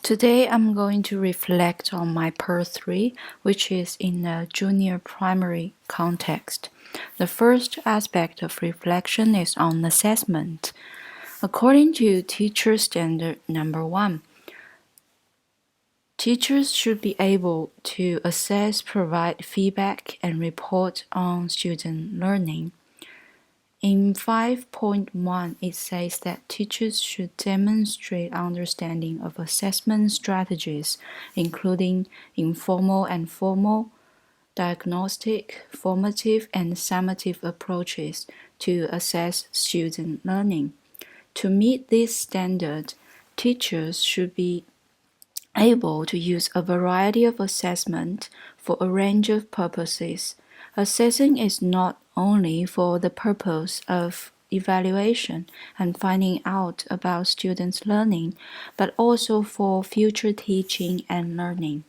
Today I'm going to reflect on my part 3, which is in a junior primary context. The first aspect of reflection is on assessment. According to Teacher Standard Number 1, teachers should be able to assess, provide feedback, and report on student learning. In 5.1, it says that teachers should demonstrate understanding of assessment strategies, including informal and formal, diagnostic, formative, and summative approaches to assess student learning. To meet this standard, teachers should be able to use a variety of assessment for a range of purposes. Assessing is not only for the purpose of evaluation and finding out about students' learning, but also for future teaching and learning.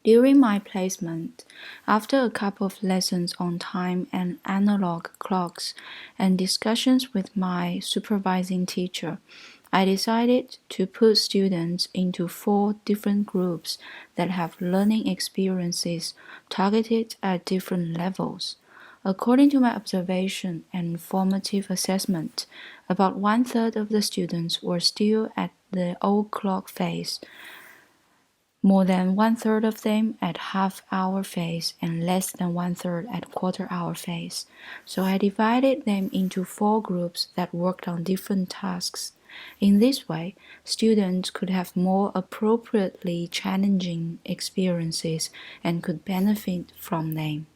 During my placement, after a couple of lessons on time and analog clocks and discussions with my supervising teacher, I decided to put students into 4 different groups that have learning experiences targeted at different levels. According to my observation and formative assessment, about 1/3 of the students were still at the old clock phase, more than 1/3 of them at half-hour phase, and less than 1/3 at quarter-hour phase. So I divided them into 4 groups that worked on different tasks. In this way, students could have more appropriately challenging experiences and could benefit from them.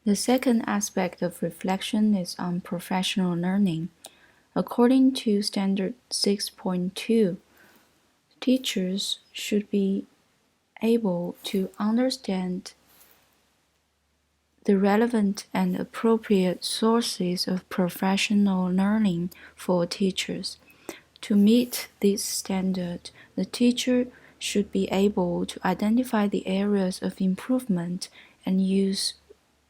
The second aspect of reflection is on professional learning. According to Standard 6.2, teachers should be able to understand the relevant and appropriate sources of professional learning for teachers. To meet this standard, the teacher should be able to identify the areas of improvement and use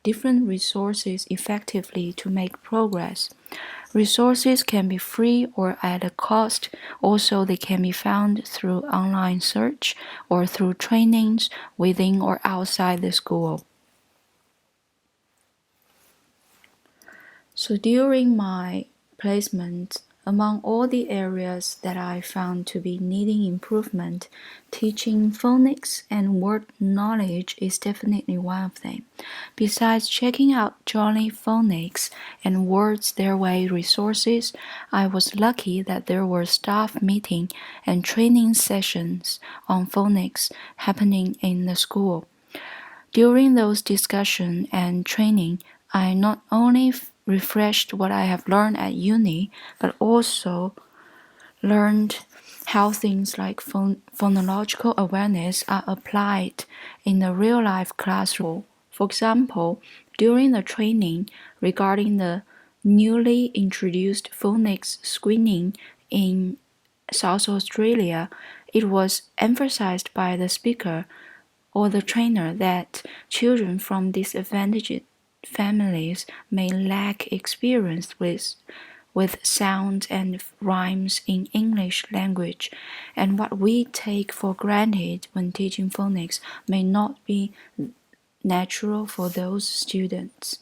different resources effectively to make progress. Resources can be free or at a cost. Also, they can be found through online search or through trainings within or outside the school. So during my placement, among all the areas that I found to be needing improvement, teaching phonics and word knowledge is definitely one of them. Besides checking out Jolly Phonics and Words Their Way resources, I was lucky that there were staff meeting and training sessions on phonics happening in the school. During those discussion and training, I not only refreshed what I have learned at uni, but also learned how things like phonological awareness are applied in the real-life classroom. For example, during the training regarding the newly introduced phonics screening in South Australia, it was emphasized by the speaker or the trainer that children from disadvantaged families may lack experience with sounds and rhymes in English language, and what we take for granted when teaching phonics may not be natural for those students.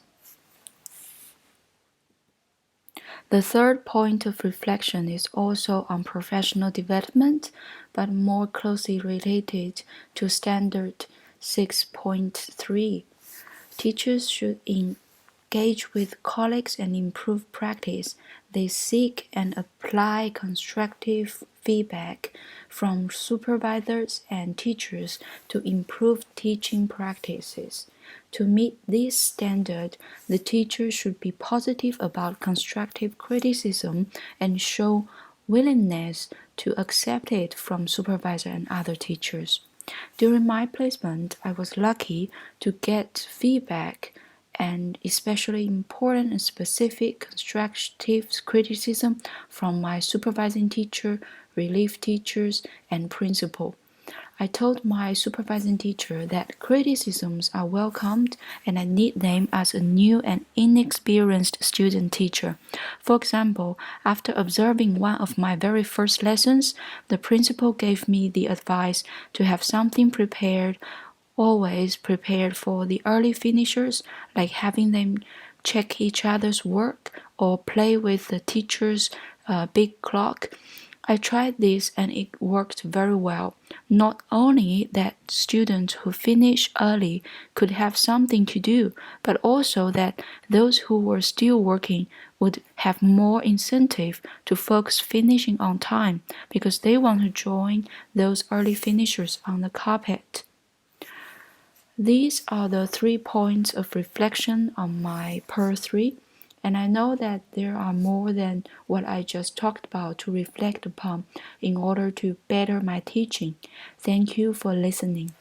The third point of reflection is also on professional development, but more closely related to Standard 6.3. Teachers should engage with colleagues and improve practice. They seek and apply constructive feedback from supervisors and teachers to improve teaching practices. To meet this standard, the teacher should be positive about constructive criticism and show willingness to accept it from supervisor and other teachers. During my placement, I was lucky to get feedback and especially important and specific constructive criticism from my supervising teacher, relief teachers, and principal. I told my supervising teacher that criticisms are welcomed and I need them as a new and inexperienced student teacher. For example, after observing one of my very first lessons, the principal gave me the advice to have something prepared, always prepared for the early finishers, like having them check each other's work or play with the teacher's big clock. I tried this and it worked very well. Not only that students who finish early could have something to do, but also that those who were still working would have more incentive to focus finishing on time because they want to join those early finishers on the carpet. These are the 3 points of reflection on my Per 3, and I know that there are more than what I just talked about to reflect upon in order to better my teaching. Thank you for listening.